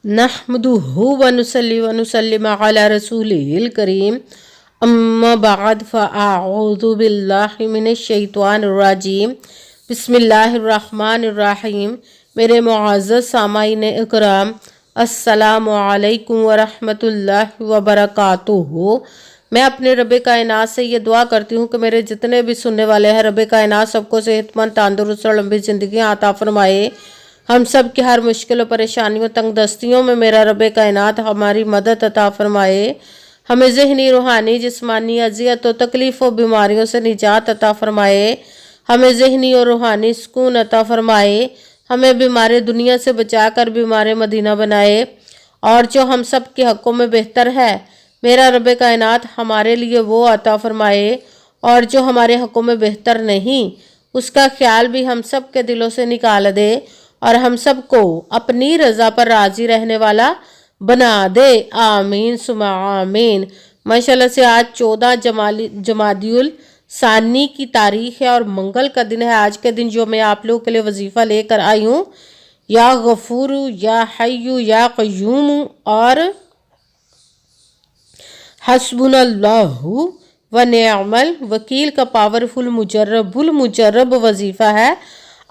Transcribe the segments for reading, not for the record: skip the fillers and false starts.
नहमदुहु व नुसल्ली व नुसल्लिम अला रसूलिहिल करीम अम्मा बाद फ़अऊज़ु बिल्लाहि मिनश शैतानिर रजीम बिस्मिल्लाहिर रहमानिर रहीम। मेरे मुअज़्ज़ज़ सामाईन इकराम, अस्सलामु अलैकुम व रहमतुल्लाहि व बरकातुहू। मैं अपने रब कायनात से ये दुआ करती हूँ कि मेरे जितने भी सुनने वाले हैं, रब कायनात सबको सेहतमंद, तंदुरुस्त और लंबी ज़िंदगी अता फरमाए। हम सब की हर मुश्किल और परेशानियों, तंग दस्तियों में मेरा रब कायनात हमारी मदद अता फरमाए। हमें ज़हनी, रूहानी, जिस्मानी अज़ियत और तकलीफ़ और बीमारियों से निजात अता फरमाए। हमें ज़हनी और रूहानी सुकून अता फरमाए। हमें बीमार दुनिया से बचाकर बीमार मदीना बनाए। और जो हम सब के हक़ों में बेहतर है, मेरा रब कायनात हमारे लिए वो अता फरमाए। और जो हमारे हक़ों में बेहतर नहीं, उसका ख्याल भी हम सब के दिलों से निकाल दे और हम सब को अपनी रज़ा पर राज़ी रहने वाला बना दे। आमीन सुमा आमीन। माशाल्लाह से आज 14 जमादियुल सानी की तारीख़ है और मंगल का दिन है। आज के दिन जो मैं आप लोगों के लिए वजीफ़ा लेकर आई हूँ, या गफूर या हय्यु या क़य्यूम और हस्बुनल्लाहु व निअमल वकील का पावरफुल मुजर्रब वजीफ़ा है।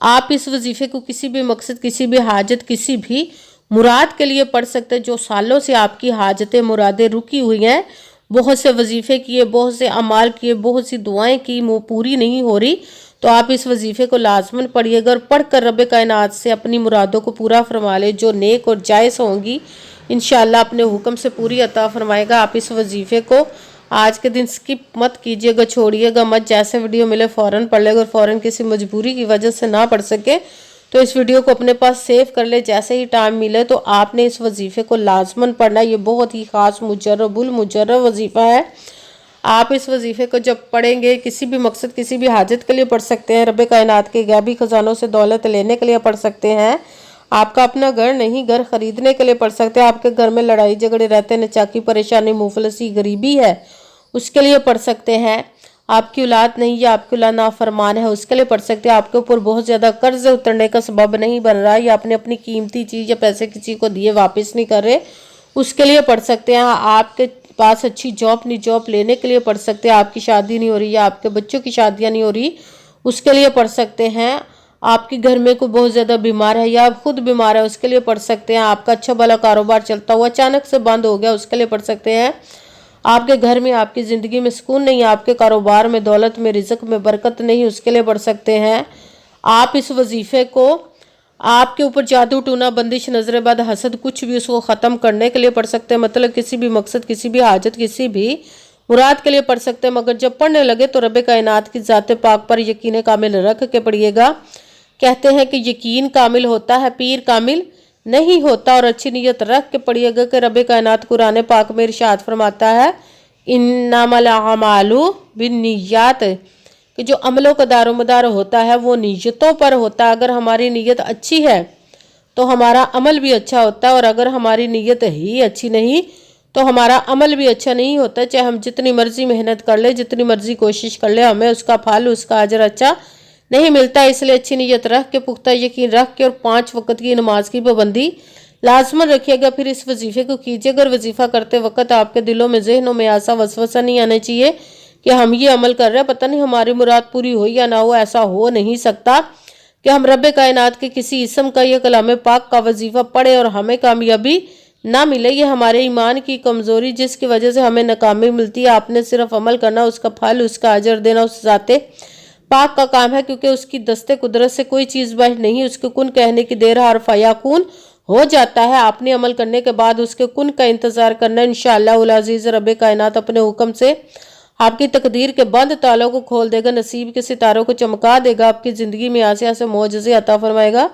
आप इस वजीफ़े को किसी भी मकसद, किसी भी हाजत, किसी भी मुराद के लिए पढ़ सकते हैं। जो सालों से आपकी हाजतें, मुरादें रुकी हुई हैं, बहुत से वजीफ़े किए, बहुत से अमाल किए, बहुत सी दुआएं की, वो पूरी नहीं हो रही, तो आप इस वजीफ़े को लाजमन पढ़िएगा और पढ़ कर रब कायनात से अपनी मुरादों को पूरा फरमा ले। जो नेक और जायज़ होंगी इंशाअल्लाह अपने हुक्म से पूरी अता फरमाएगा। आप इस वजीफ़े को आज के दिन स्किप मत कीजिएगा, छोड़िएगा मत। जैसे वीडियो मिले फ़ौरन पढ़ लेगा और फ़ौरन किसी मजबूरी की वजह से ना पढ़ सके तो इस वीडियो को अपने पास सेव कर ले। जैसे ही टाइम मिले तो आपने इस वजीफ़े को लाजमन पढ़ना। ये बहुत ही ख़ास मुजर्रब वजीफ़ा है। आप इस वजीफ़े को जब पढ़ेंगे, किसी भी मकसद, किसी भी हाजत के लिए पढ़ सकते हैं। रब कायनात के गैबी ख़जानों से दौलत लेने के लिए पढ़ सकते हैं। आपका अपना घर नहीं, घर ख़रीदने के लिए पढ़ सकते हैं। आपके घर में लड़ाई झगड़े रहते हैं, नचाकी, परेशानी, मुफलसी, गरीबी है, उसके लिए पढ़ सकते हैं। आपकी औलाद नहीं या आपकी औलाद नाफरमान है, उसके लिए पढ़ सकते हैं। आपके ऊपर बहुत ज़्यादा कर्ज उतरने का सबब नहीं बन रहा है या आपने अपनी कीमती चीज़ या पैसे किसी को दिए वापस नहीं कर रहे, उसके लिए पढ़ सकते हैं। आपके पास अच्छी जॉब नहीं, जॉब लेने के लिए पढ़ सकते हैं। आपकी शादी नहीं हो रही या आपके बच्चों की शादियाँ नहीं हो रही, उसके लिए पढ़ सकते हैं। आपके घर में कोई बहुत ज़्यादा बीमार है या आप खुद बीमार है, उसके लिए पढ़ सकते हैं। आपका अच्छा भला कारोबार चलता हुआ अचानक से बंद हो गया, उसके लिए पढ़ सकते हैं। आपके घर में, आपकी ज़िंदगी में सुकून नहीं, आपके कारोबार में, दौलत में, रिज़्क़ में बरकत नहीं, उसके लिए पढ़ सकते हैं। आप इस वजीफ़े को आपके ऊपर जादू, टूना, बंदिश, नजर बद, हसद, कुछ भी उसको ख़त्म करने के लिए पढ़ सकते हैं। मतलब किसी भी मकसद, किसी भी हाजत, किसी भी मुराद के लिए पढ़ सकते हैं। मगर जब पढ़ने लगे तो रब कायनात की ज़ात पाक पर यकीन कामिल रख के पढ़िएगा। कहते हैं कि यकीन कामिल होता है, पीर कामिल नहीं होता। और अच्छी नीयत रख के पढ़िएगा कि रब कायनात कुरान पाक में इरशाद फरमाता है, इन्नमल अमालु बिन्नियात, कि जो अमलों का दारोमदार होता है वो नीयतों पर होता है। अगर हमारी नीयत अच्छी है तो हमारा अमल भी अच्छा होता है, और अगर हमारी नीयत ही अच्छी नहीं तो हमारा अमल भी अच्छा नहीं होता। चाहे हम जितनी मर्जी मेहनत कर ले, जितनी मर्जी कोशिश कर ले, हमें उसका फल, उसका अजर अच्छा नहीं मिलता। इसलिए अच्छी नीयत रख के, पुख्ता यकीन रख के और 5 वक्त की नमाज की पाबंदी लाजमन रखिएगा। फिर इस वजीफ़े को कीजिएगा। और वजीफ़ा करते वक्त आपके दिलों में, जहनों में ऐसा वसवसा नहीं आना चाहिए कि हम ये अमल कर रहे हैं, पता नहीं हमारी मुराद पूरी हो या ना हो। ऐसा हो नहीं सकता कि हम रब कायनात के किसी इसम का या कलाम पाक का वजीफ़ा पढ़े और हमें कामयाबी ना मिले। ये हमारे ईमान की कमज़ोरी, जिसकी वजह से हमें नाकामी मिलती है। आपने सिर्फ अमल करना, उसका फल, उसका अजर देना उस ज़ाते पाक का काम है, क्योंकि उसकी दस्ते कुदरत से कोई चीज़ बाहर नहीं। उसके कुन कहने की देर हर फयाकून हो जाता है। आपने अमल करने के बाद उसके कुन का इंतज़ार करना। इंशाअल्लाह उल अज़ीज़ रब कायनात अपने हुक्म से आपकी तकदीर के बंद तालों को खोल देगा, नसीब के सितारों को चमका देगा, आपकी ज़िंदगी में ऐसे मोजज़े अता फरमाएगा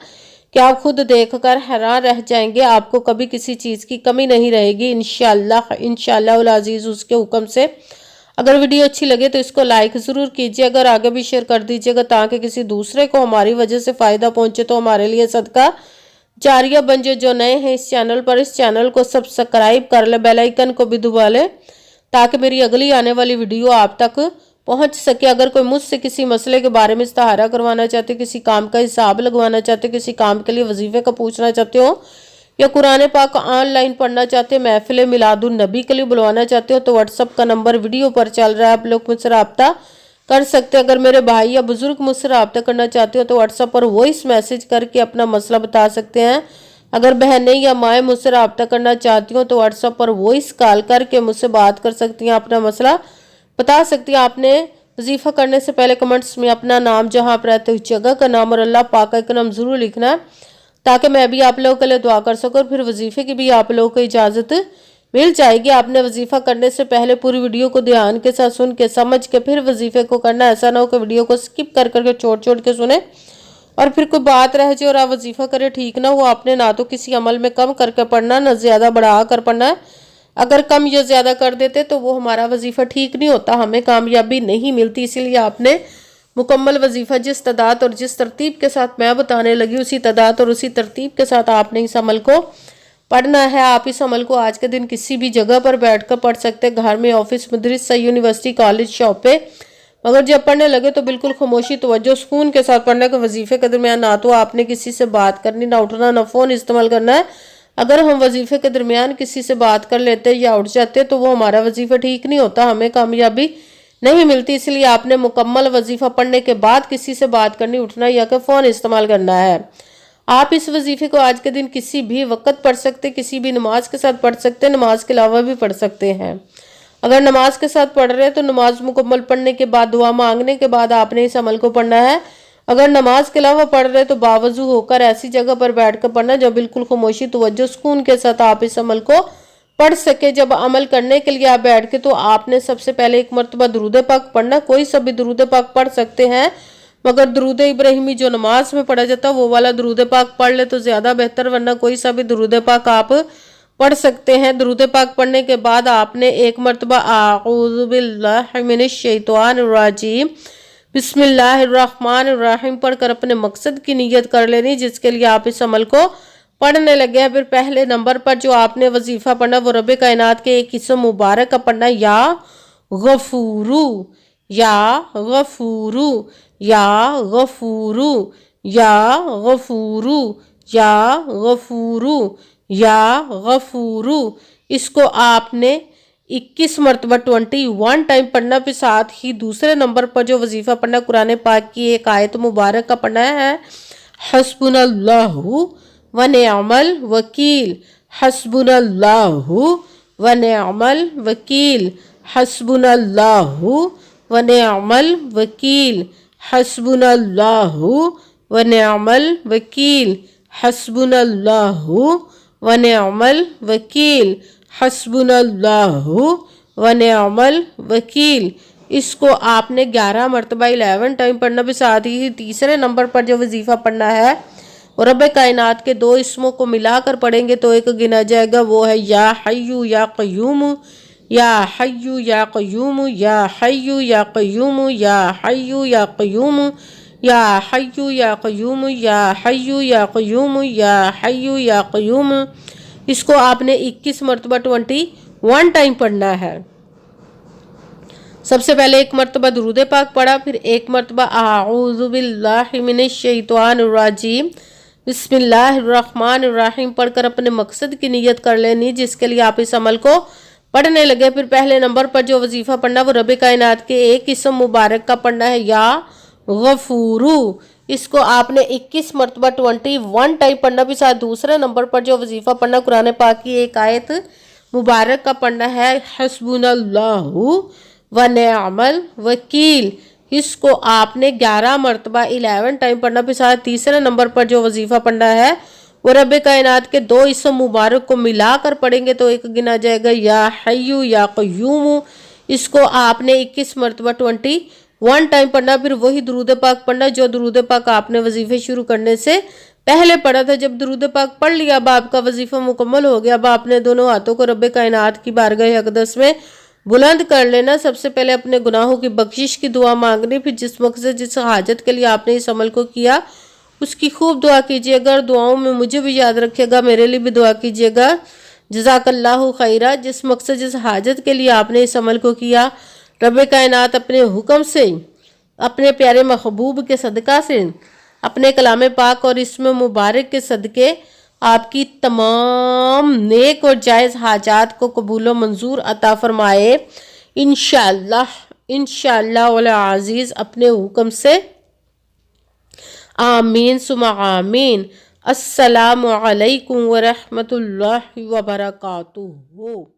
कि आप खुद देखकर हैरान रह जाएंगे। आपको कभी किसी चीज़ की कमी नहीं रहेगी इंशाअल्लाह उल अज़ीज़ उसके हुक्म से। अगर वीडियो अच्छी लगे तो इसको लाइक ज़रूर कीजिए, अगर आगे भी शेयर कर दीजिएगा ताकि किसी दूसरे को हमारी वजह से फ़ायदा पहुंचे तो हमारे लिए सदका जारिया बन जाए। जो नए हैं इस चैनल पर, इस चैनल को सब्सक्राइब कर ले, बेल आइकन को भी दबा ले ताकि मेरी अगली आने वाली वीडियो आप तक पहुंच सके। अगर कोई मुझसे किसी मसले के बारे में इस्ताहारा करवाना चाहते, किसी काम का हिसाब लगवाना चाहते, किसी काम के लिए वजीफे का पूछना चाहते हो या कुरान पाक ऑन लाइन पढ़ना चाहते हैं, महफिल मिलादुन नबी के लिए बुलवाना चाहते हो तो व्हाट्सअप का नंबर वीडियो पर चल रहा है, आप लोग मुझसे रब्ता कर सकते हैं। अगर मेरे भाई या बुजुर्ग मुझसे रब्ता करना चाहते हो तो व्हाट्सएप पर वॉइस मैसेज करके अपना मसला बता सकते हैं। अगर बहनें या माएँ मुझसे रब्ता करना चाहती हो तो व्हाट्सएप पर वॉइस कॉल करके मुझसे बात कर सकती हैं, अपना मसला बता सकती हैं। आपने वजीफ़ा करने से पहले कमेंट्स में अपना नाम, जहाँ आप रहते हो जगह का नाम और अल्लाह पाक का नाम ज़रूर लिखना है, ताकि मैं भी आप लोगों के लिए दुआ कर सकूँ और फिर वजीफ़े की भी आप लोगों को इजाज़त मिल जाएगी। आपने वजीफ़ा करने से पहले पूरी वीडियो को ध्यान के साथ सुन के समझ के फिर वजीफ़े को करना। ऐसा ना हो कि वीडियो को स्किप कर करके छोड़ के सुने और फिर कोई बात रह जाए और आप वजीफ़ा करें, ठीक ना हो। आपने ना तो किसी अमल में कम करके पढ़ना, ना ज़्यादा बढ़ा कर पढ़ना है। अगर कम या ज़्यादा कर देते तो वो हमारा वजीफ़ा ठीक नहीं होता, हमें कामयाबी नहीं मिलती। इसीलिए आपने मुकम्मल वजीफ़ा जिस तादाद और जिस तरतीब के साथ मैं बताने लगी, उसी तादाद और उसी तरतीब के साथ आपने इस अमल को पढ़ना है। आप इस अमल को आज के दिन किसी भी जगह पर बैठकर पढ़ सकते हैं, घर में, ऑफिस, मदरसा, यूनिवर्सिटी, कॉलेज, शॉप पे। मगर जब पढ़ने लगे तो बिल्कुल खामोशी, तवज्जो, सुकून के साथ पढ़ने के। वजीफ़े के दरमियान ना तो आपने किसी से बात करनी, ना उठना, ना फ़ोन इस्तेमाल करना है। अगर हम वजीफ़े के दरमियान किसी से बात कर लेते या उठ जाते तो वो हमारा वजीफ़ा ठीक नहीं होता, हमें कामयाबी नहीं मिलती। इसलिए आपने मुकम्मल वजीफ़ा पढ़ने के बाद किसी से बात करनी, उठना या कि फ़ोन इस्तेमाल करना है। आप इस वजीफ़े को आज के दिन किसी भी वक्त पढ़ सकते, किसी भी नमाज के साथ पढ़ सकते, नमाज के अलावा भी पढ़ सकते हैं। अगर नमाज के साथ पढ़ रहे हैं तो नमाज मुकम्मल पढ़ने के बाद, दुआ मांगने के बाद आपने इस अमल को पढ़ना है। अगर नमाज के अलावा पढ़ रहे तो बावजू होकर ऐसी जगह पर बैठ कर पढ़ना जो बिल्कुल खामोशी, तवज्जो, सुकून के साथ आप इस अमल को पढ़ सके। जब अमल करने के लिए आप बैठ के तो आपने सबसे पहले एक मरतबा दुरूद पाक पढ़ना। कोई सा भी दुरूद पाक पढ़ सकते हैं, मगर दुरूद इब्राहिमी जो नमाज में पढ़ा जाता है वो वाला दुरूद पाक पढ़ ले तो ज़्यादा बेहतर, वरना कोई सा भी दुरूद पाक आप पढ़ सकते हैं। दुरूद पाक पढ़ने के बाद आपने एक मरतबा आऊज़ु बिल्लाहि मिनश शैतानिर रजीम बिस्मिल्लाहिर्रहमानिर्रहीम पढ़कर अपने मकसद की नीयत कर लेनी, जिसके लिए आप इस अमल को पढ़ने लगे हैं। फिर पहले नंबर पर जो आपने वजीफ़ा पढ़ना वो रब कायनात के एक इस्म मुबारक का पढ़ना, या गफूरू, या गफूरू, या गफूरू, या गफूरू, या गफूरू, या गफूरू। इसको आपने 21 मरतबा 21 टाइम पढ़ना। फिर साथ ही दूसरे नंबर पर जो वजीफ़ा पढ़ना, कुरान पाक की एक आयत मुबारक का पढ़ना है, हस्बुनल्लाहु व निअमल वकील, हस्बुनल्लाहु व निअमल वकील, हस्बुनल्लाहु व निअमल वकील, हस्बुनल्लाहु व निअमल वकील, हस्बुनल्लाहु व निअमल वकील, हस्बुनल्लाहु व निअमल वकील। इसको आपने 11 मरतबा 11 टाइम पढ़ना। भी साथ ही तीसरे नंबर पर जो वजीफ़ा पढ़ना है और रब कायनात के 2 इसमों को मिलाकर पढ़ेंगे तो एक गिना जाएगा, वो है या हय्यू या क़य्यूम, या हय्यू या क़य्यूम, या हय्यू या क़य्यूम, या हय्यू या क़य्यूम, या हय्यू या क़य्यूम, या हय्यू या क़य्यूम, या हय्यू या क़य्यूम। इसको आपने 21 मरतबा 21 टाइम पढ़ना है। सबसे पहले एक मरतबा दुरूद पाक पढ़ा, फिर एक मरतबा आऊज़ु बिल्लाहि मिनश शैतानिर रजीम बिस्मिल्लाहिर्रहमानिर्रहीम पढ़कर अपने मकसद की नीयत कर लेनी, जिसके लिए आप इस अमल को पढ़ने लगे। फिर पहले नंबर पर जो वजीफ़ा पढ़ना वो रब कायनात के एक इस्म मुबारक का पढ़ना है, या गफूरू। इसको आपने 21 मरतबा 21 टाइम पढ़ना। भी साथ दूसरे नंबर पर जो वजीफ़ा पढ़ना, कुरान पाक की एक आयत मुबारक का पढ़ना है, हस्बुनल्लाहु व निअमल वकील। इसको आपने 11 मरतबा 11 टाइम पढ़ना। भी साथ तीसरे नंबर पर जो वजीफ़ा पढ़ना है वो रब कायनात के 2 इस्म मुबारक को मिलाकर पढ़ेंगे तो एक गिना जाएगा, या हय्यू या क़य्यूम। इसको आपने 21 मरतबा 21 टाइम पढ़ना। फिर वही दुरूद पाक पढ़ना जो दुरूद पाक आपने वजीफ़े शुरू करने से पहले पढ़ा था। जब दुरूद पाक पढ़ लिया, अब आपका वजीफ़ा मुकम्मल हो गया। अब आपने दोनों हाथों को रब कायनात की बारगाह अक़दस में बुलंद कर लेना। सबसे पहले अपने गुनाहों की बख्शिश की दुआ मांगनी, फिर जिस मकसद जिस हाजत के लिए आपने इस अमल को किया उसकी खूब दुआ कीजिएगा। और दुआओं में मुझे भी याद रखिएगा, मेरे लिए भी दुआ कीजिएगा। जज़ाकल्लाहु खैरा। जिस मकसद जिस हाजत के लिए आपने इस अमल को किया, रब कायनात अपने हुक्म से, अपने प्यारे महबूब के सदका से, अपने कलाम पाक और इसमें मुबारक के सदके آپ کی تمام نیک اور جائز حاجات کو قبول و منظور عطا فرمائے، انشاءاللہ والعزیز اپنے حکم سے، آمین ثم آمین۔ السلام علیکم ورحمۃ اللہ وبرکاتہ۔